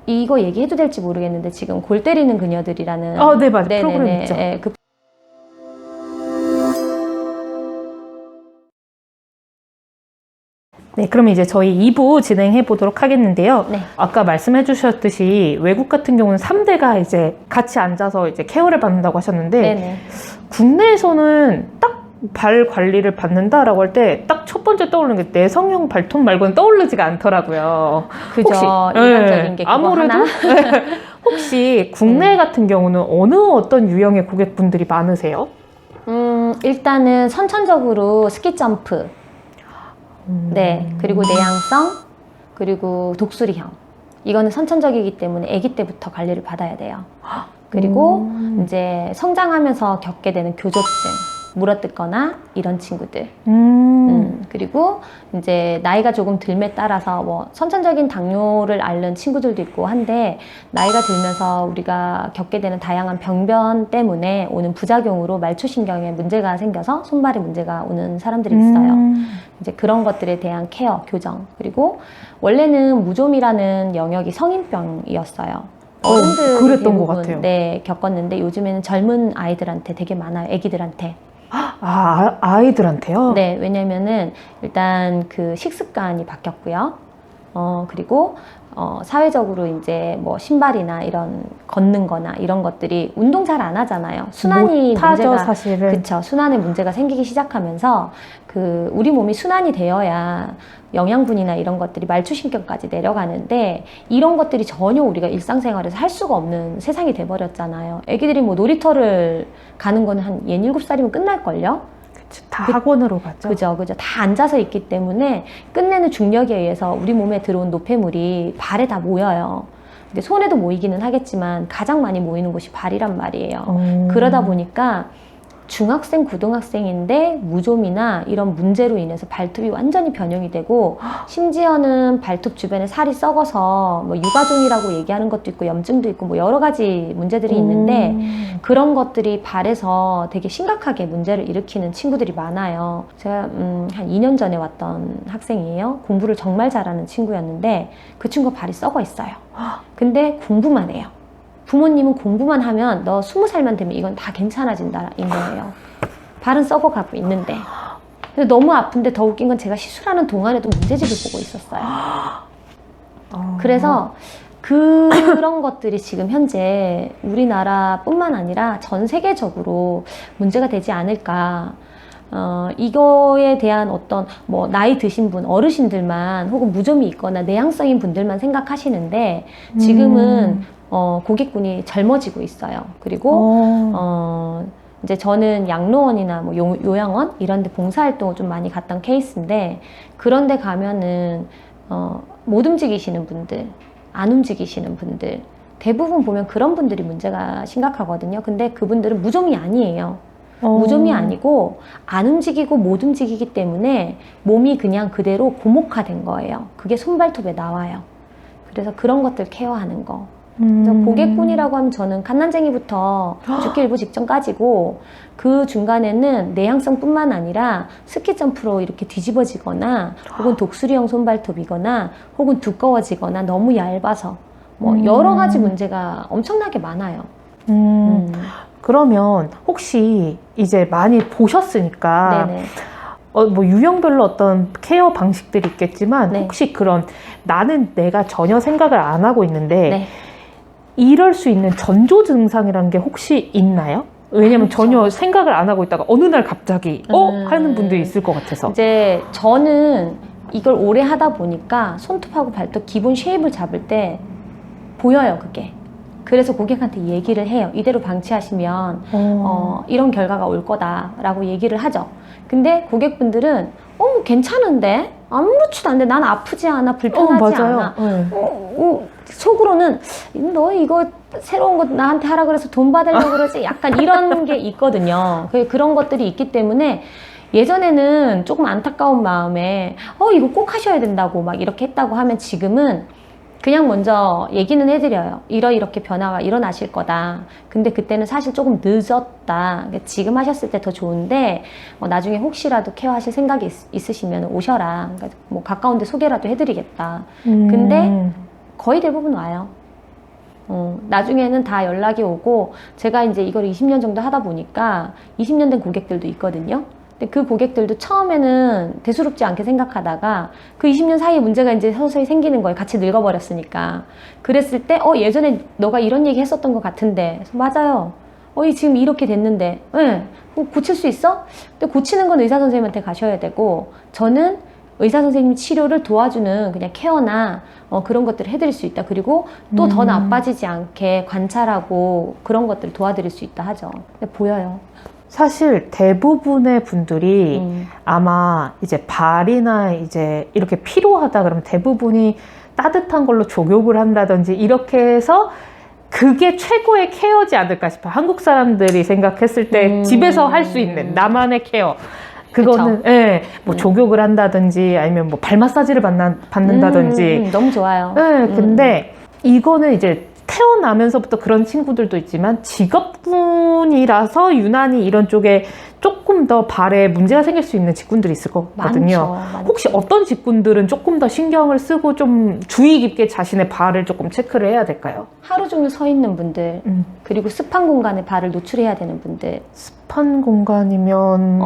이거 얘기해도 될지 모르겠는데 지금 골 때리는 그녀들이라는 네, 맞아요. 프로그램 있죠. 네, 네, 그럼 이제 저희 2부 진행해 보도록 하겠는데요. 네. 아까 말씀해 주셨듯이 외국 같은 경우는 3대가 이제 같이 앉아서 이제 케어를 받는다고 하셨는데 네네. 국내에서는 딱 발 관리를 받는다라고 할 때 딱 첫 번째 떠오르는 게 내성형 발톱 말고는 떠오르지가 않더라고요. 그죠. 혹시, 일반적인 게 그거 아무래도 하나? 혹시 국내 같은 경우는 어떤 유형의 고객분들이 많으세요? 일단은 선천적으로 스키점프, 네, 그리고 내향성, 그리고 독수리형. 이거는 선천적이기 때문에 아기 때부터 관리를 받아야 돼요. 그리고 이제 성장하면서 겪게 되는 교조증, 물어뜯거나 이런 친구들. 그리고 이제 나이가 조금 들에 따라서 뭐 선천적인 당뇨를 앓는 친구들도 있고 한데, 나이가 들면서 우리가 겪게 되는 다양한 병변 때문에 오는 부작용으로 말초신경에 문제가 생겨서 손발에 문제가 오는 사람들이 있어요. 이제 그런 것들에 대한 케어, 교정. 그리고 원래는 무좀이라는 영역이 성인병이었어요. 어른들이 그랬던 것 같아요. 네, 겪었는데 요즘에는 젊은 아이들한테 되게 많아요. 아기들한테. 아이들한테요? 네, 왜냐면은 일단 그 식습관이 바뀌었고요. 그리고 사회적으로 이제 뭐 신발이나 이런 걷는 거나 이런 것들이 운동 잘 안 하잖아요. 순환이 못하죠, 문제가, 사실은. 그쵸. 순환에 문제가 생기기 시작하면서 그 우리 몸이 순환이 되어야 영양분이나 이런 것들이 말초신경까지 내려가는데, 이런 것들이 전혀 우리가 일상생활에서 할 수가 없는 세상이 돼버렸잖아요. 애기들이 뭐 놀이터를 가는 건 한 67살이면 끝날걸요? 다 학원으로 가죠. 그죠. 다 앉아서 있기 때문에 끝내는 중력에 의해서 우리 몸에 들어온 노폐물이 발에 다 모여요. 근데 손에도 모이기는 하겠지만 가장 많이 모이는 곳이 발이란 말이에요. 그러다 보니까 중학생, 고등학생인데 무좀이나 이런 문제로 인해서 발톱이 완전히 변형이 되고, 심지어는 발톱 주변에 살이 썩어서 뭐 유가종이라고 얘기하는 것도 있고 염증도 있고 뭐 여러 가지 문제들이 있는데, 그런 것들이 발에서 되게 심각하게 문제를 일으키는 친구들이 많아요. 제가 한 2년 전에 왔던 학생이에요. 공부를 정말 잘하는 친구였는데 그 친구가 발이 썩어 있어요. 근데 공부만 해요. 부모님은 공부만 하면 너 20살만 되면 이건 다 괜찮아진다인 거예요. 발은 썩어가고 있는데. 근데 너무 아픈데 더 웃긴 건 제가 시술하는 동안에도 문제집을 보고 있었어요. 그래서 그런 것들이 지금 현재 우리나라뿐만 아니라 전 세계적으로 문제가 되지 않을까. 이거에 대한 어떤 뭐 나이 드신 분, 어르신들만 혹은 무좀이 있거나 내향성인 분들만 생각하시는데, 지금은 고객군이 젊어지고 있어요. 그리고 이제 저는 양로원이나 뭐 요양원 이런 데 봉사활동을 좀 많이 갔던 케이스인데, 그런 데 가면은 못 움직이시는 분들, 안 움직이시는 분들, 대부분 보면 그런 분들이 문제가 심각하거든요. 근데 그분들은 무좀이 아니에요. 무좀이 아니고 안 움직이고 못 움직이기 때문에 몸이 그냥 그대로 고목화된 거예요. 그게 손발톱에 나와요. 그래서 그런 것들 케어하는 거. 그래서 고객군이라고 하면 저는 갓난쟁이부터 죽기 일부 직전까지고, 그 중간에는 내향성뿐만 아니라 스키점프로 이렇게 뒤집어지거나 혹은 독수리형 손발톱이거나 혹은 두꺼워지거나 너무 얇아서 뭐 여러 가지 문제가 엄청나게 많아요. 그러면 혹시 이제 많이 보셨으니까 네네. 뭐 유형별로 어떤 케어 방식들이 있겠지만, 네. 혹시 그런 나는 내가 전혀 생각을 안 하고 있는데 네. 이럴 수 있는 전조 증상이라는 게 혹시 있나요? 왜냐면 그렇죠. 전혀 생각을 안 하고 있다가 어느 날 갑자기 하는 분들이 있을 것 같아서. 이제 저는 이걸 오래 하다 보니까 손톱하고 발톱 기본 쉐입을 잡을 때 보여요, 그게. 그래서 고객한테 얘기를 해요. 이대로 방치하시면 이런 결과가 올 거다라고 얘기를 하죠. 근데 고객분들은 괜찮은데? 아무렇지도 않은데 난 아프지 않아, 불편하지 맞아요. 않아. 속으로는 너 이거 새로운 거 나한테 하라 그래서 돈 받으려고 그러지? 약간 이런 게 있거든요. 그런 것들이 있기 때문에 예전에는 조금 안타까운 마음에 이거 꼭 하셔야 된다고 막 이렇게 했다고 하면, 지금은 그냥 먼저 얘기는 해드려요. 이렇게 변화가 일어나실 거다. 근데 그때는 사실 조금 늦었다. 지금 하셨을 때 더 좋은데 나중에 혹시라도 케어하실 생각이 있으시면 오셔라. 그러니까 뭐 가까운 데 소개라도 해드리겠다. 근데 거의 대부분 와요. 나중에는 다 연락이 오고, 제가 이제 이걸 20년 정도 하다 보니까 20년 된 고객들도 있거든요. 근데 그 고객들도 처음에는 대수롭지 않게 생각하다가 그 20년 사이에 문제가 이제 서서히 생기는 거예요. 같이 늙어버렸으니까. 그랬을 때, 예전에 너가 이런 얘기 했었던 것 같은데. 그래서 맞아요. 지금 이렇게 됐는데. 네. 고칠 수 있어? 근데 고치는 건 의사 선생님한테 가셔야 되고, 저는 의사 선생님 치료를 도와주는 그냥 케어나 그런 것들을 해드릴 수 있다. 그리고 또 더 나빠지지 않게 관찰하고 그런 것들을 도와드릴 수 있다 하죠. 근데 보여요. 사실 대부분의 분들이 아마 이제 발이나 이제 이렇게 피로하다 그러면 대부분이 따뜻한 걸로 족욕을 한다든지 이렇게 해서 그게 최고의 케어지 않을까 싶어요. 한국 사람들이 생각했을 때 집에서 할 수 있는 나만의 케어. 그거는, 예, 뭐 족욕을 한다든지 아니면 뭐 발 마사지를 받는다든지. 너무 좋아요. 예, 근데 이거는 이제 태어나면서부터 그런 친구들도 있지만 직업군이라서 유난히 이런 쪽에 조금 더 발에 문제가 생길 수 있는 직군들이 있을 것 같거든요. 많죠. 혹시 어떤 직군들은 조금 더 신경을 쓰고 좀 주의 깊게 자신의 발을 조금 체크를 해야 될까요? 하루 종일 서 있는 분들, 그리고 습한 공간에 발을 노출해야 되는 분들. 습한 공간이면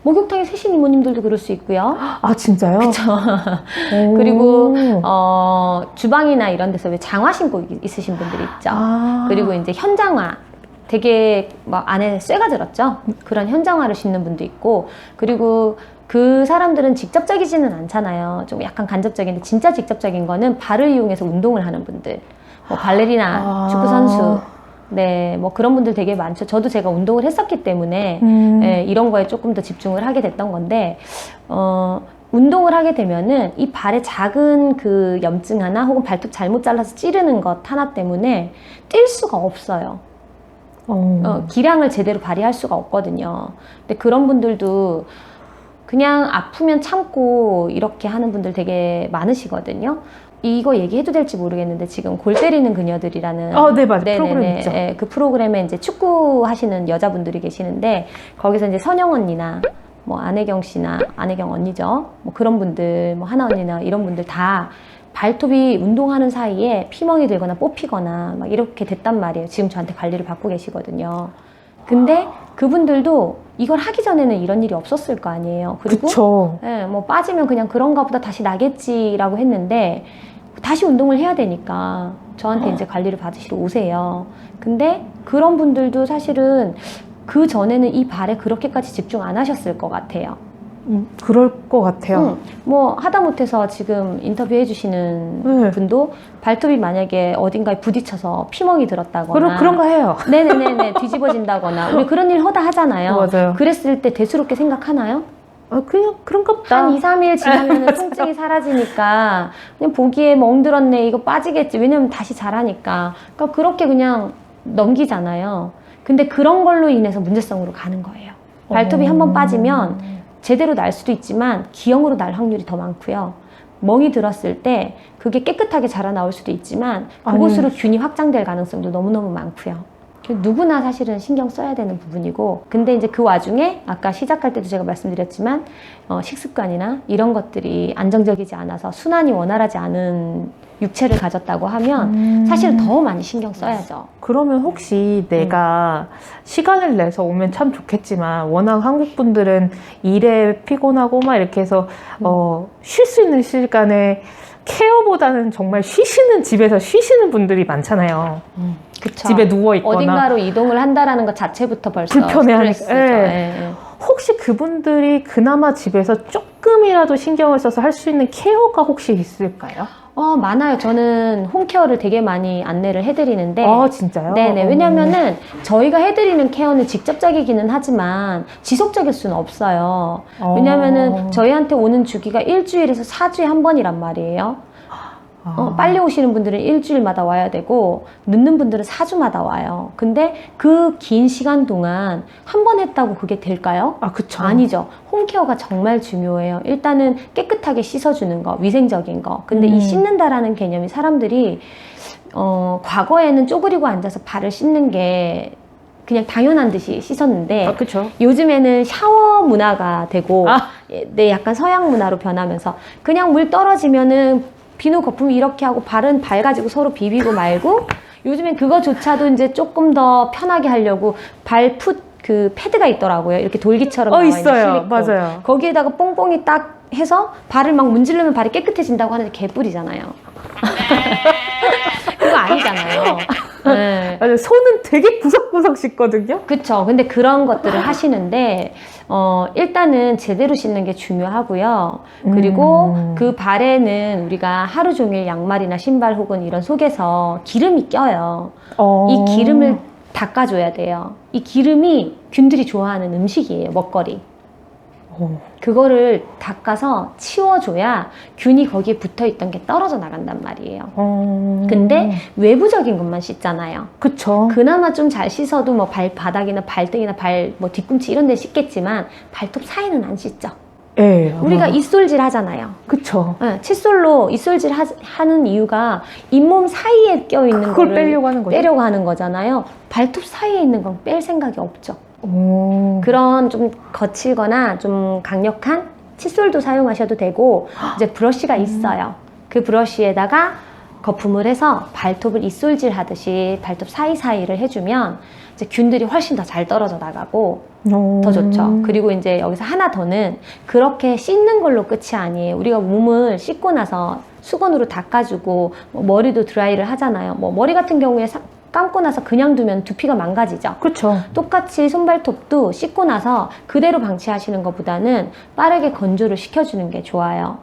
목욕탕에 새신 이모님들도 그럴 수 있고요. 아 진짜요? 그렇죠. 그리고 주방이나 이런 데서 왜 장화 신고 있으신 분들이 있죠. 그리고 이제 현장화, 되게 막 안에 쇠가 들었죠. 그런 현장화를 신는 분도 있고, 그리고 그 사람들은 직접적이지는 않잖아요. 좀 약간 간접적인데, 진짜 직접적인 거는 발을 이용해서 운동을 하는 분들, 뭐 발레리나, 축구 선수. 네, 뭐 그런 분들 되게 많죠. 저도 제가 운동을 했었기 때문에 이런 거에 조금 더 집중을 하게 됐던 건데, 운동을 하게 되면은 이 발에 작은 그 염증 하나 혹은 발톱 잘못 잘라서 찌르는 것 하나 때문에 뛸 수가 없어요. 기량을 제대로 발휘할 수가 없거든요. 근데 그런 분들도 그냥 아프면 참고 이렇게 하는 분들 되게 많으시거든요. 이거 얘기해도 될지 모르겠는데 지금 골 때리는 그녀들이라는 네 맞아요. 프로그램 있죠. 네, 그 프로그램에 이제 축구 하시는 여자분들이 계시는데 거기서 이제 선영 언니나 뭐 안혜경 씨나 안혜경 언니죠. 뭐 그런 분들, 뭐 하나 언니나 이런 분들 다 발톱이 운동하는 사이에 피멍이 들거나 뽑히거나 막 이렇게 됐단 말이에요. 지금 저한테 관리를 받고 계시거든요. 근데 그분들도 이걸 하기 전에는 이런 일이 없었을 거 아니에요. 그리고 그쵸. 예, 뭐 빠지면 그냥 그런가 보다 다시 나겠지라고 했는데 다시 운동을 해야 되니까 저한테 이제 관리를 받으시러 오세요. 근데 그런 분들도 사실은 그 전에는 이 발에 그렇게까지 집중 안 하셨을 것 같아요. 그럴 것 같아요. 뭐 하다못해서 지금 인터뷰해 주시는 분도 발톱이 만약에 어딘가에 부딪혀서 피멍이 들었다거나 그런 거 해요. 네네네네 뒤집어진다거나 우리 그런 일 허다 하잖아요. 맞아요. 그랬을 때 대수롭게 생각하나요? 그냥 그런가 보다. 한 2, 3일 지나면 통증이 사라지니까 그냥 보기에 멍들었네 이거 빠지겠지. 왜냐면 다시 자라니까. 그러니까 그렇게 그냥 넘기잖아요. 근데 그런 걸로 인해서 문제성으로 가는 거예요. 발톱이 한번 빠지면 제대로 날 수도 있지만 기형으로 날 확률이 더 많고요. 멍이 들었을 때 그게 깨끗하게 자라나올 수도 있지만 그곳으로 균이 확장될 가능성도 너무너무 많고요. 누구나 사실은 신경 써야 되는 부분이고, 근데 이제 그 와중에 아까 시작할 때도 제가 말씀드렸지만 식습관이나 이런 것들이 안정적이지 않아서 순환이 원활하지 않은 육체를 가졌다고 하면 사실 더 많이 신경 써야죠. 그러면 혹시 내가 시간을 내서 오면 참 좋겠지만 워낙 한국 분들은 일에 피곤하고 막 이렇게 해서 쉴 수 있는 시간에 케어보다는 정말 집에서 쉬시는 분들이 많잖아요. 그쵸. 집에 누워있거나 어딘가로 이동을 한다라는 것 자체부터 벌써 불편해하니까. 스트레스죠. 혹시 그분들이 그나마 집에서 조금이라도 신경을 써서 할 수 있는 케어가 혹시 있을까요? 많아요. 저는 홈케어를 되게 많이 안내를 해드리는데. 진짜요? 네네. 왜냐면은 저희가 해드리는 케어는 직접적이기는 하지만 지속적일 수는 없어요. 왜냐면은 저희한테 오는 주기가 일주일에서 4주에 한 번이란 말이에요. 빨리 오시는 분들은 일주일마다 와야 되고 늦는 분들은 4주마다 와요. 근데 그 긴 시간 동안 한 번 했다고 그게 될까요? 그쵸. 아니죠. 홈케어가 정말 중요해요. 일단은 깨끗하게 씻어주는 거, 위생적인 거. 근데 이 씻는다라는 개념이 사람들이 과거에는 쪼그리고 앉아서 발을 씻는 게 그냥 당연한 듯이 씻었는데 그쵸. 요즘에는 샤워 문화가 되고 네, 약간 서양 문화로 변하면서 그냥 물 떨어지면은 비누 거품 이렇게 하고 발은 가지고 서로 비비고 말고 요즘엔 그거조차도 이제 조금 더 편하게 하려고 발풋 그 패드가 있더라고요. 이렇게 돌기처럼 나와 있는 있어요. 실리콘. 맞아요. 거기에다가 뽕뽕이 딱 해서 발을 막 문지르면 발이 깨끗해진다고 하는데 개뿔이잖아요. 그거 아니잖아요. 네. 맞아요. 손은 되게 구석구석 씻거든요. 그쵸. 근데 그런 것들을 하시는데, 일단은 제대로 씻는 게 중요하고요. 그리고 그 발에는 우리가 하루 종일 양말이나 신발 혹은 이런 속에서 기름이 껴요. 이 기름을 닦아줘야 돼요. 이 기름이 균들이 좋아하는 음식이에요. 먹거리. 그거를 닦아서 치워줘야 균이 거기에 붙어있던 게 떨어져 나간단 말이에요. 근데 외부적인 것만 씻잖아요. 그쵸. 그나마 좀 잘 씻어도 뭐 발바닥이나 발등이나 뭐 뒤꿈치 이런 데 씻겠지만 발톱 사이는 안 씻죠. 예. 우리가 이솔질 하잖아요. 그쵸. 네, 칫솔로 이솔질 하는 이유가 잇몸 사이에 껴있는 그걸 거를 빼려고 하는 거죠. 빼려고 하는 거잖아요. 발톱 사이에 있는 건 뺄 생각이 없죠. 그런 좀 거칠거나 좀 강력한 칫솔도 사용하셔도 되고 이제 브러쉬가 있어요. 그 브러쉬에다가 거품을 해서 발톱을 이솔질 하듯이 발톱 사이사이를 해주면 이제 균들이 훨씬 더 잘 떨어져 나가고 더 좋죠. 그리고 이제 여기서 하나 더는 그렇게 씻는 걸로 끝이 아니에요. 우리가 몸을 씻고 나서 수건으로 닦아주고 뭐 머리도 드라이를 하잖아요. 뭐 머리 같은 경우에 감고 나서 그냥 두면 두피가 망가지죠. 그쵸. 똑같이 손발톱도 씻고 나서 그대로 방치하시는 것보다는 빠르게 건조를 시켜주는 게 좋아요.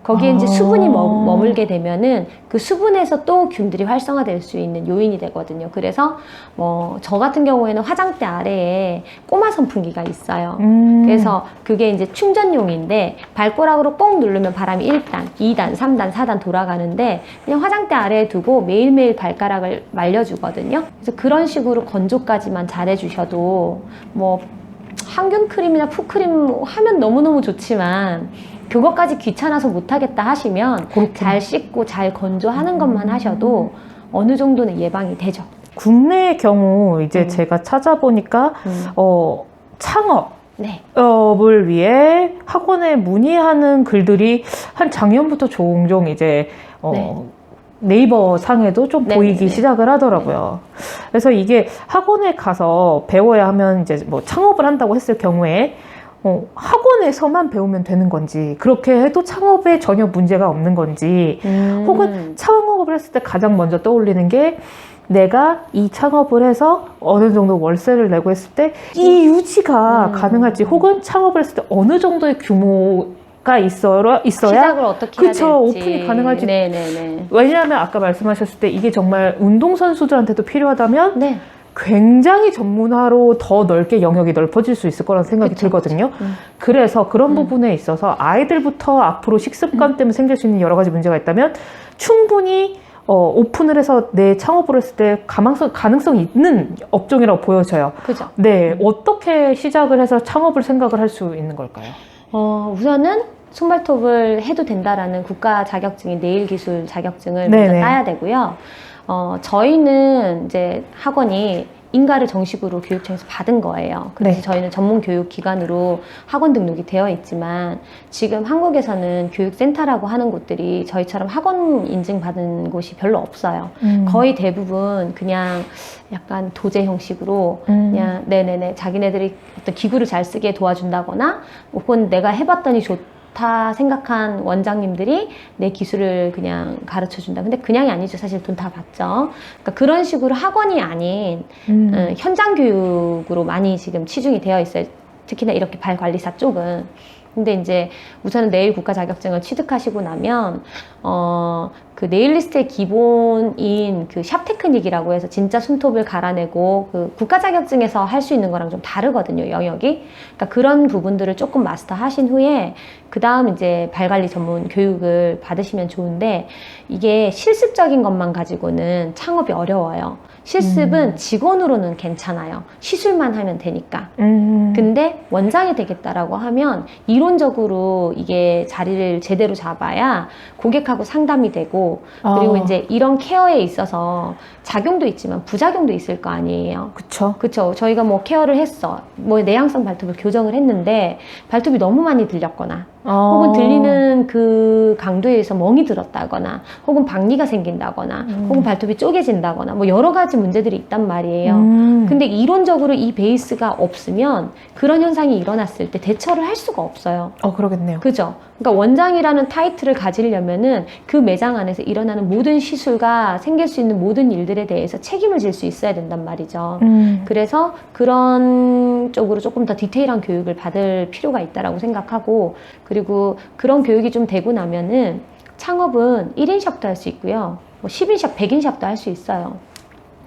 거기에 이제 수분이 머물게 되면은 그 수분에서 또 균들이 활성화될 수 있는 요인이 되거든요. 그래서 뭐 저 같은 경우에는 화장대 아래에 꼬마 선풍기가 있어요. 그래서 그게 이제 충전용인데 발가락으로 꼭 누르면 바람이 1단, 2단, 3단, 4단 돌아가는데 그냥 화장대 아래에 두고 매일매일 발가락을 말려주거든요. 그래서 그런 식으로 건조까지만 잘해주셔도 뭐 항균 크림이나 푸크림 하면 너무너무 좋지만 그것까지 귀찮아서 못하겠다 하시면 그렇구나. 잘 씻고 잘 건조하는 것만 하셔도 어느 정도는 예방이 되죠. 국내의 경우 이제 제가 찾아보니까 창업을 네. 위해 학원에 문의하는 글들이 한 작년부터 종종 이제 네. 네이버 상에도 좀 네, 보이기 네. 시작을 하더라고요. 그래서 이게 학원에 가서 배워야 하면 이제 뭐 창업을 한다고 했을 경우에 학원에서만 배우면 되는 건지, 그렇게 해도 창업에 전혀 문제가 없는 건지, 혹은 창업을 했을 때 가장 먼저 떠올리는 게 내가 이 창업을 해서 어느 정도 월세를 내고 했을 때 이 유지가 가능할지, 혹은 창업을 했을 때 어느 정도의 규모가 있어야 시작을 어떻게 해야 그쵸, 될지. 오픈이 가능할지. 네네네. 왜냐하면 아까 말씀하셨을 때 이게 정말 운동선수들한테도 필요하다면 네. 굉장히 전문화로 더 넓게 영역이 넓어질 수 있을 거라는 생각이 그쵸, 들거든요. 그래서 그런 부분에 있어서 아이들부터 앞으로 식습관 때문에 생길 수 있는 여러 가지 문제가 있다면 충분히 오픈을 해서 내 창업을 했을 때 가능성이 있는 업종이라고 보여져요. 그죠. 네, 어떻게 시작을 해서 창업을 생각을 할 수 있는 걸까요? 우선은 손발톱을 해도 된다라는 국가 자격증인 네일 기술 자격증을 네네. 먼저 따야 되고요. 저희는 이제 학원이 인가를 정식으로 교육청에서 받은 거예요. 그래서 네. 저희는 전문 교육 기관으로 학원 등록이 되어 있지만 지금 한국에서는 교육센터라고 하는 곳들이 저희처럼 학원 인증받은 곳이 별로 없어요. 거의 대부분 그냥 약간 도제 형식으로 그냥 네네네 자기네들이 어떤 기구를 잘 쓰게 도와준다거나 혹은 내가 해봤더니 좋다 생각한 원장님들이 내 기술을 그냥 가르쳐 준다. 근데 그냥이 아니죠. 사실 돈 다 받죠. 그러니까 그런 식으로 학원이 아닌 현장 교육으로 많이 지금 치중이 되어 있어요. 특히나 이렇게 발 관리사 쪽은. 근데 이제 우선은 네일 국가 자격증을 취득하시고 나면 그 네일리스트의 기본인 그 샵 테크닉이라고 해서 진짜 손톱을 갈아내고 그 국가 자격증에서 할 수 있는 거랑 좀 다르거든요, 영역이. 그러니까 그런 부분들을 조금 마스터 하신 후에 그 다음 이제 발 관리 전문 교육을 받으시면 좋은데 이게 실습적인 것만 가지고는 창업이 어려워요. 실습은 직원으로는 괜찮아요. 시술만 하면 되니까. 근데 원장이 되겠다라고 하면 이론적으로 이게 자리를 제대로 잡아야 고객하고 상담이 되고 그리고 이제 이런 케어에 있어서 작용도 있지만 부작용도 있을 거 아니에요. 그쵸. 그쵸. 저희가 뭐 케어를 했어. 뭐 내향성 발톱을 교정을 했는데 발톱이 너무 많이 들렸거나 혹은 들리는 그 강도에 의해서 멍이 들었다거나 혹은 박리가 생긴다거나 혹은 발톱이 쪼개진다거나 뭐 여러 가지 문제들이 있단 말이에요. 근데 이론적으로 이 베이스가 없으면 그런 현상이 일어났을 때 대처를 할 수가 없어요. 그러겠네요. 그죠? 그러니까 원장이라는 타이틀을 가지려면은 그 매장 안에서 일어나는 모든 시술과 생길 수 있는 모든 일들에 대해서 책임을 질 수 있어야 된단 말이죠. 그래서 그런 쪽으로 조금 더 디테일한 교육을 받을 필요가 있다라고 생각하고, 그리고 그런 교육이 좀 되고 나면은 창업은 1인 샵도 할 수 있고요. 뭐 10인 샵, 100인 샵도 할 수 있어요.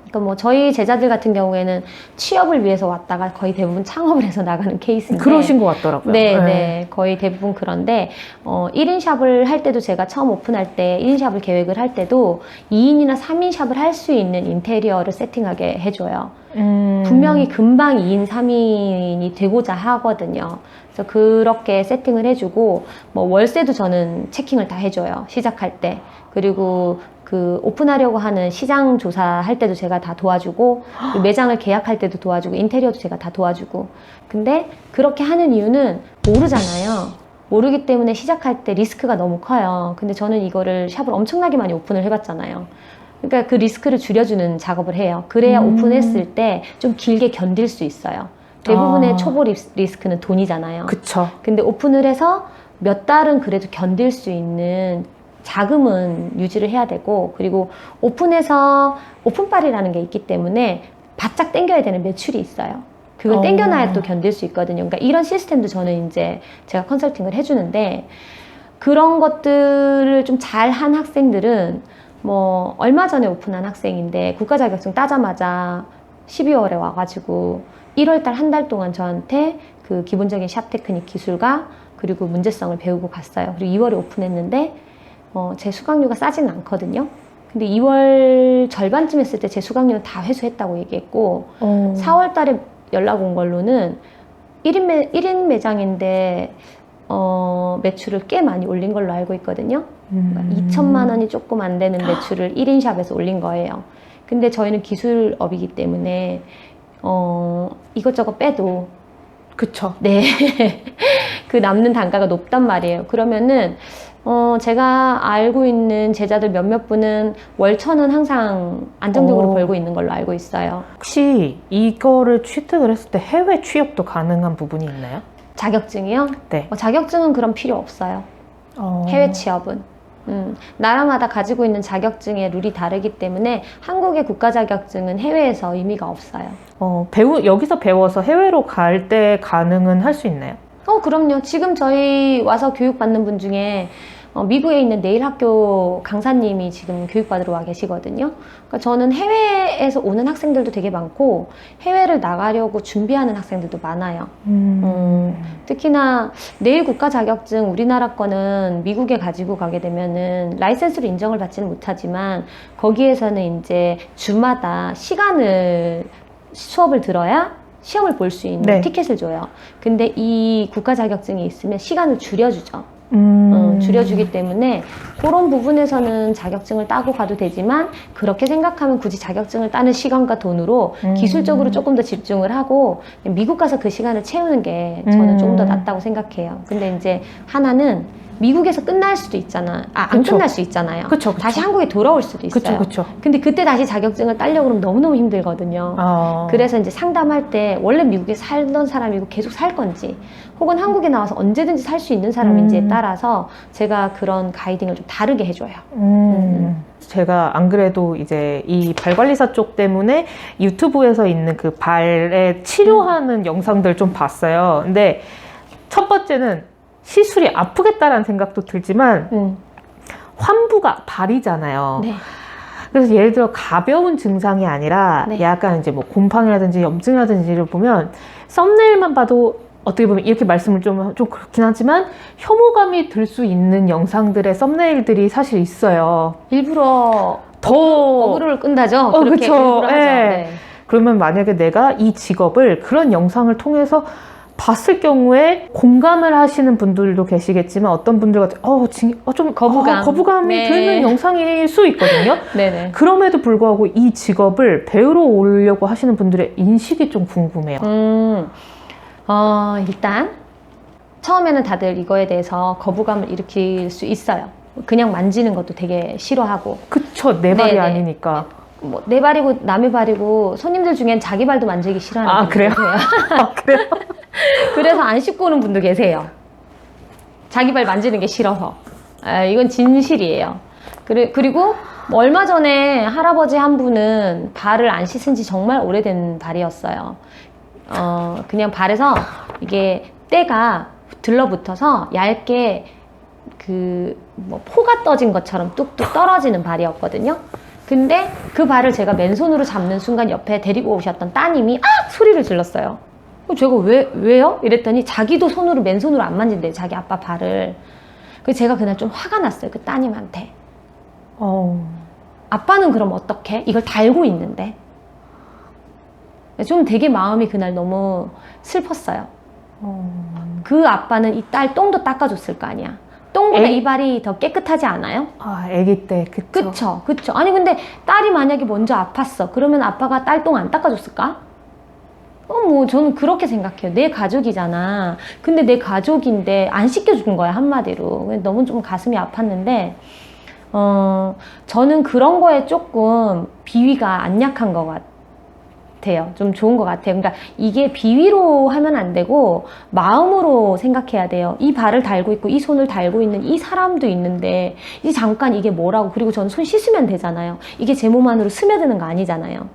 그러니까 뭐 저희 제자들 같은 경우에는 취업을 위해서 왔다가 거의 대부분 창업을 해서 나가는 케이스인데 그러신 것 같더라고요. 네, 거의 대부분 그런데 1인 샵을 할 때도 제가 처음 오픈할 때 1인 샵을 계획을 할 때도 2인이나 3인 샵을 할 수 있는 인테리어를 세팅하게 해줘요. 분명히 금방 2인, 3인이 되고자 하거든요. 그래서 그렇게 세팅을 해주고 뭐 월세도 저는 체킹을 다 해줘요. 시작할 때. 그리고 그 오픈하려고 하는 시장 조사할 때도 제가 다 도와주고 매장을 계약할 때도 도와주고 인테리어도 제가 다 도와주고. 근데 그렇게 하는 이유는 모르잖아요. 모르기 때문에 시작할 때 리스크가 너무 커요. 근데 저는 이거를 샵을 엄청나게 많이 오픈을 해봤잖아요. 그러니까 그 리스크를 줄여주는 작업을 해요. 그래야 오픈했을 때 좀 길게 견딜 수 있어요. 대부분의 초보 리스크는 돈이잖아요. 그쵸. 근데 오픈을 해서 몇 달은 그래도 견딜 수 있는 자금은 유지를 해야 되고, 그리고 오픈해서 오픈빨이라는 게 있기 때문에 바짝 당겨야 되는 매출이 있어요. 그걸 당겨놔야 또 견딜 수 있거든요. 그러니까 이런 시스템도 저는 이제 제가 컨설팅을 해주는데, 그런 것들을 좀 잘한 학생들은 뭐 얼마 전에 오픈한 학생인데 국가 자격증 따자마자 12월에 와가지고 1월달 한 달 동안 저한테 그 기본적인 샵 테크닉 기술과 그리고 문제성을 배우고 갔어요. 그리고 2월에 오픈했는데 제 수강료가 싸지는 않거든요. 근데 2월 절반쯤 했을 때 제 수강료는 다 회수했다고 얘기했고 4월 달에 연락 온 걸로는 1인 매장인데 매출을 꽤 많이 올린 걸로 알고 있거든요. 그러니까 2천만 원이 조금 안 되는 매출을 1인 샵에서 올린 거예요. 근데 저희는 기술업이기 때문에 이것저것 빼도 그쵸. 네. 그 남는 단가가 높단 말이에요. 그러면은 제가 알고 있는 제자들 몇몇 분은 월천은 항상 안정적으로 벌고 있는 걸로 알고 있어요. 혹시 이거를 취득을 했을 때 해외 취업도 가능한 부분이 있나요? 자격증이요? 네. 자격증은 그럼 필요 없어요. 해외 취업은. 나라마다 가지고 있는 자격증의 룰이 다르기 때문에 한국의 국가 자격증은 해외에서 의미가 없어요. 여기서 배워서 해외로 갈 때 가능은 할 수 있나요? 그럼요. 지금 저희 와서 교육받는 분 중에 미국에 있는 네일 학교 강사님이 지금 교육받으러 와 계시거든요. 그러니까 저는 해외에서 오는 학생들도 되게 많고 해외를 나가려고 준비하는 학생들도 많아요. 특히나 네일 국가 자격증 우리나라 거는 미국에 가지고 가게 되면은 라이센스로 인정을 받지는 못하지만 거기에서는 이제 주마다 수업을 들어야 시험을 볼 수 있는 네. 티켓을 줘요. 근데 이 국가 자격증이 있으면 시간을 줄여주죠. 줄여주기 때문에 그런 부분에서는 자격증을 따고 가도 되지만 그렇게 생각하면 굳이 자격증을 따는 시간과 돈으로 기술적으로 조금 더 집중을 하고 미국 가서 그 시간을 채우는 게 저는 조금 더 낫다고 생각해요. 근데 이제 하나는 미국에서 끝날 수도 있잖아. 안 그쵸. 끝날 수 있잖아요. 그쵸. 다시 한국에 돌아올 수도 있어요. 그쵸. 근데 그때 다시 자격증을 따려고 그러면 너무너무 힘들거든요. 그래서 이제 상담할 때 원래 미국에 살던 사람이고 계속 살 건지 혹은 한국에 나와서 언제든지 살 수 있는 사람인지에 따라서 제가 그런 가이딩을 좀 다르게 해줘요. 제가 안 그래도 이제 이 발관리사 쪽 때문에 유튜브에서 있는 그 발에 치료하는 영상들 좀 봤어요. 근데 첫 번째는 시술이 아프겠다라는 생각도 들지만 환부가 발이잖아요. 네. 그래서 예를 들어 가벼운 증상이 아니라 네. 약간 이제 뭐 곰팡이라든지 염증이라든지를 보면 썸네일만 봐도 어떻게 보면 이렇게 말씀을 좀 그렇긴 하지만 혐오감이 들 수 있는 영상들의 썸네일들이 사실 있어요. 일부러 더 어그로를 끈다죠. 그렇게 그쵸. 일부러 하죠. 예. 네. 그러면 만약에 내가 이 직업을 그런 영상을 통해서 봤을 경우에 공감을 하시는 분들도 계시겠지만 어떤 분들 같은 좀 거부감이 네. 드는 영상일 수 있거든요. 네네. 그럼에도 불구하고 이 직업을 배우러 오려고 하시는 분들의 인식이 좀 궁금해요. 일단 처음에는 다들 이거에 대해서 거부감을 일으킬 수 있어요. 그냥 만지는 것도 되게 싫어하고. 그쵸, 내 발이 네네. 아니니까. 뭐 내 발이고 남의 발이고 손님들 중엔 자기 발도 만지기 싫어하는 아, 분들 그래요? 계세요. 아, 그래요? 그래서 안 씻고 오는 분도 계세요. 자기 발 만지는 게 싫어서. 이건 진실이에요. 그리고 뭐 얼마 전에 할아버지 한 분은 발을 안 씻은 지 정말 오래된 발이었어요. 그냥 발에서 이게 때가 들러붙어서 얇게 뭐 포가 떠진 것처럼 뚝뚝 떨어지는 발이었거든요. 근데 그 발을 제가 맨손으로 잡는 순간 옆에 데리고 오셨던 따님이 아! 소리를 질렀어요. 제가 왜요? 이랬더니 자기도 맨손으로 안 만진대요. 자기 아빠 발을. 그래서 제가 그날 좀 화가 났어요. 그 따님한테. 아빠는 그럼 어떡해? 이걸 달고 있는데. 좀 되게 마음이 그날 너무 슬펐어요. 그 아빠는 이 딸 똥도 닦아줬을 거 아니야. 똥보다 이 발이 더 깨끗하지 않아요? 아, 아기 때, 그쵸. 그쵸. 아니, 근데 딸이 만약에 먼저 아팠어. 그러면 아빠가 딸 똥 안 닦아줬을까? 뭐, 저는 그렇게 생각해요. 내 가족이잖아. 근데 내 가족인데 안 씻겨준 거야, 한마디로. 너무 좀 가슴이 아팠는데, 저는 그런 거에 조금 비위가 안 약한 것 같아요. 좀 좋은 것 같아요. 그러니까 이게 비위로 하면 안 되고 마음으로 생각해야 돼요. 이 발을 달고 있고 이 손을 달고 있는 이 사람도 있는데 이 잠깐 이게 뭐라고. 그리고 저는 손 씻으면 되잖아요. 이게 제 몸 안으로 스며드는 거 아니잖아요.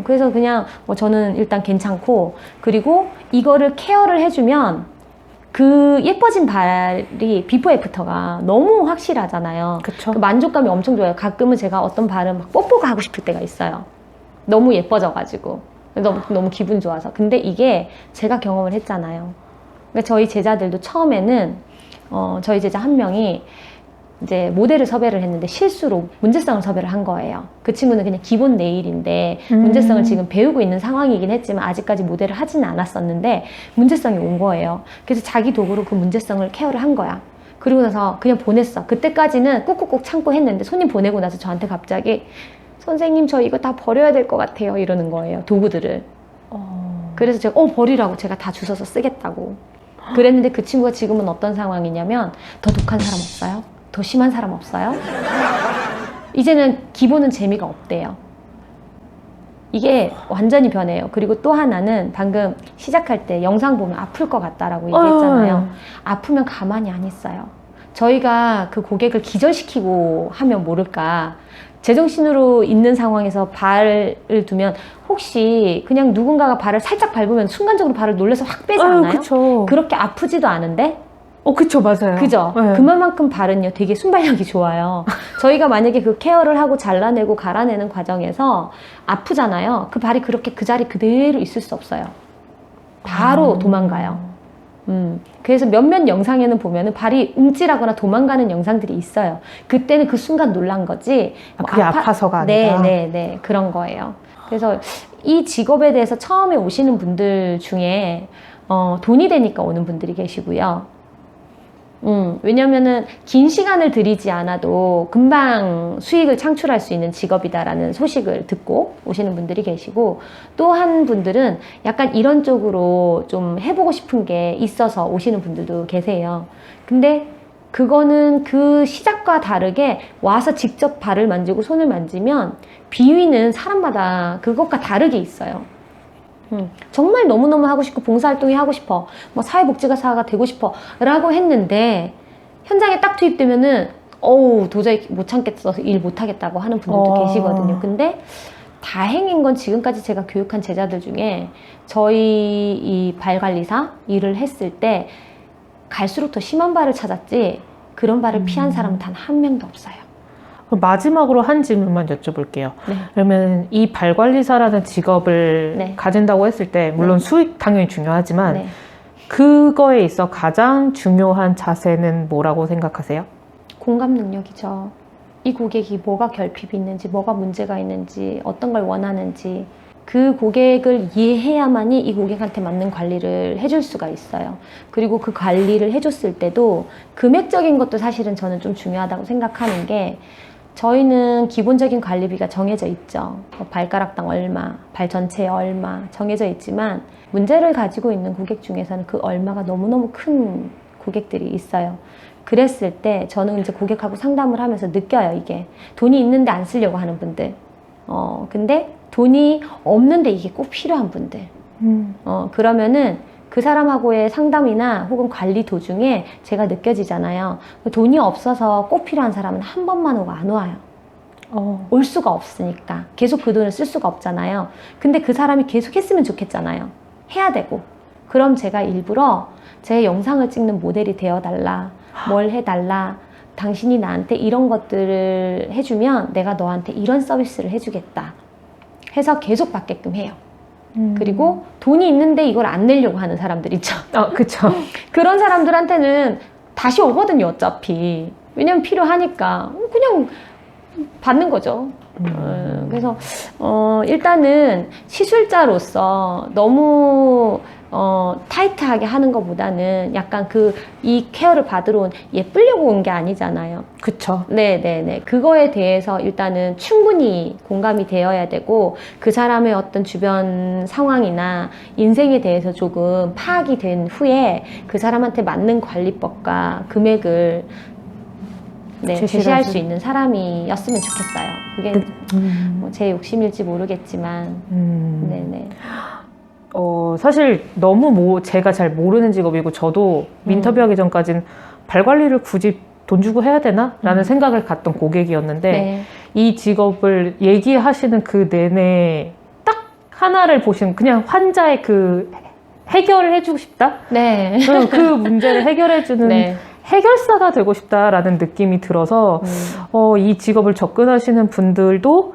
그래서 그냥 뭐 저는 일단 괜찮고, 그리고 이거를 케어를 해주면 그 예뻐진 발이 비포 애프터가 너무 확실하잖아요. 그쵸. 그 만족감이 엄청 좋아요. 가끔은 제가 어떤 발은 막 뽀뽀가 하고 싶을 때가 있어요. 너무 예뻐져가지고 너무 기분 좋아서. 근데 이게 제가 경험을 했잖아요. 그러니까 저희 제자들도 처음에는 저희 제자 한 명이 이제 모델을 섭외를 했는데 실수로 문제성을 섭외를 한 거예요. 그 친구는 그냥 기본 네일인데 문제성을 지금 배우고 있는 상황이긴 했지만 아직까지 모델을 하지는 않았었는데 문제성이 온 거예요. 그래서 자기 도구로 그 문제성을 케어를 한 거야. 그리고 나서 그냥 보냈어. 그때까지는 꾹꾹꾹 참고 했는데 손님 보내고 나서 저한테 갑자기 선생님 저 이거 다 버려야 될 것 같아요 이러는 거예요. 도구들을. 그래서 제가 버리라고, 제가 다 주워서 쓰겠다고 그랬는데 그 친구가 지금은 어떤 상황이냐면 더 독한 사람 없어요? 더 심한 사람 없어요? 이제는 기본은 재미가 없대요. 이게 완전히 변해요. 그리고 또 하나는 방금 시작할 때 영상 보면 아플 것 같다라고 얘기했잖아요. 아프면 가만히 안 있어요. 저희가 그 고객을 기절시키고 하면 모를까, 제정신으로 있는 상황에서 발을 두면 혹시 그냥 누군가가 발을 살짝 밟으면 순간적으로 발을 놀라서 확 빼지 않아요? 그쵸. 그렇게 아프지도 않은데? 그쵸, 맞아요. 그죠? 네. 그만큼 발은요 되게 순발력이 좋아요. 저희가 만약에 그 케어를 하고 잘라내고 갈아내는 과정에서 아프잖아요. 그 발이 그렇게 그 자리 그대로 있을 수 없어요. 바로 도망가요. 그래서 몇몇 영상에는 보면은 발이 움찔하거나 도망가는 영상들이 있어요. 그때는 그 순간 놀란 거지. 그게 아파서가 아니라. 네, 그런 거예요. 그래서 이 직업에 대해서 처음에 오시는 분들 중에 돈이 되니까 오는 분들이 계시고요. 왜냐면은 긴 시간을 들이지 않아도 금방 수익을 창출할 수 있는 직업이다라는 소식을 듣고 오시는 분들이 계시고, 또 한 분들은 약간 이런 쪽으로 좀 해보고 싶은 게 있어서 오시는 분들도 계세요. 근데 그거는 그 시작과 다르게 와서 직접 발을 만지고 손을 만지면 비위는 사람마다 그것과 다르게 있어요. 정말 너무너무 하고 싶고 봉사활동이 하고 싶어, 뭐 사회복지사가 되고 싶어 라고 했는데 현장에 딱 투입되면은 도저히 못 참겠어서 일 못하겠다고 하는 분들도 계시거든요. 근데 다행인 건 지금까지 제가 교육한 제자들 중에 저희 이 발관리사 일을 했을 때 갈수록 더 심한 발을 찾았지 그런 발을 피한 사람은 단 한 명도 없어요. 마지막으로 한 질문만 여쭤볼게요. 네. 그러면 이 발관리사라는 직업을 네. 가진다고 했을 때 물론 네. 수익 당연히 중요하지만 네. 그거에 있어 가장 중요한 자세는 뭐라고 생각하세요? 공감 능력이죠. 이 고객이 뭐가 결핍이 있는지, 뭐가 문제가 있는지, 어떤 걸 원하는지 그 고객을 이해해야만이 이 고객한테 맞는 관리를 해줄 수가 있어요. 그리고 그 관리를 해줬을 때도 금액적인 것도 사실은 저는 좀 중요하다고 생각하는 게, 저희는 기본적인 관리비가 정해져 있죠. 뭐 발가락당 얼마, 발 전체에 얼마 정해져 있지만 문제를 가지고 있는 고객 중에서는 그 얼마가 너무너무 큰 고객들이 있어요. 그랬을 때 저는 이제 고객하고 상담을 하면서 느껴요. 이게 돈이 있는데 안 쓰려고 하는 분들, 근데 돈이 없는데 이게 꼭 필요한 분들, 그러면은 그 사람하고의 상담이나 혹은 관리 도중에 제가 느껴지잖아요. 돈이 없어서 꼭 필요한 사람은 한 번만 오고 안 와요. 올 수가 없으니까. 계속 그 돈을 쓸 수가 없잖아요. 근데 그 사람이 계속 했으면 좋겠잖아요. 해야 되고. 그럼 제가 일부러 제 영상을 찍는 모델이 되어달라. 뭘 해달라. 당신이 나한테 이런 것들을 해주면 내가 너한테 이런 서비스를 해주겠다. 해서 계속 받게끔 해요. 그리고 돈이 있는데 이걸 안 내려고 하는 사람들 있죠. 그쵸. 그런 사람들한테는 다시 오거든요, 어차피. 왜냐면 필요하니까. 그냥 받는 거죠. 그래서, 일단은 시술자로서 너무, 타이트하게 하는 것보다는 약간 이 케어를 받으러 온, 예쁘려고 온 게 아니잖아요. 그쵸. 네네네. 그거에 대해서 일단은 충분히 공감이 되어야 되고, 그 사람의 어떤 주변 상황이나 인생에 대해서 조금 파악이 된 후에 그 사람한테 맞는 관리법과 금액을 제시할 수 있는 사람이었으면 좋겠어요. 그게 뭐 제 욕심일지 모르겠지만, 네네. 사실 너무 제가 잘 모르는 직업이고 저도 인터뷰하기 전까지는 발 관리를 굳이 돈 주고 해야 되나? 라는 생각을 갖던 고객이었는데 네. 이 직업을 얘기하시는 그 내내 딱 하나를 보시는 그냥 환자의 그 해결을 해주고 싶다? 네. 그 문제를 해결해주는 네. 해결사가 되고 싶다라는 느낌이 들어서 이 직업을 접근하시는 분들도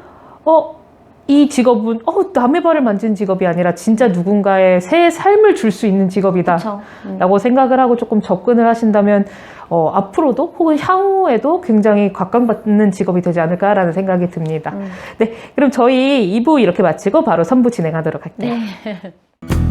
이 직업은 남의 발을 만지는 직업이 아니라 진짜 누군가의 새 삶을 줄 수 있는 직업이다 라고 생각을 하고 조금 접근을 하신다면 앞으로도 혹은 향후에도 굉장히 각광받는 직업이 되지 않을까라는 생각이 듭니다. 네, 그럼 저희 2부 이렇게 마치고 바로 3부 진행하도록 할게요. 네.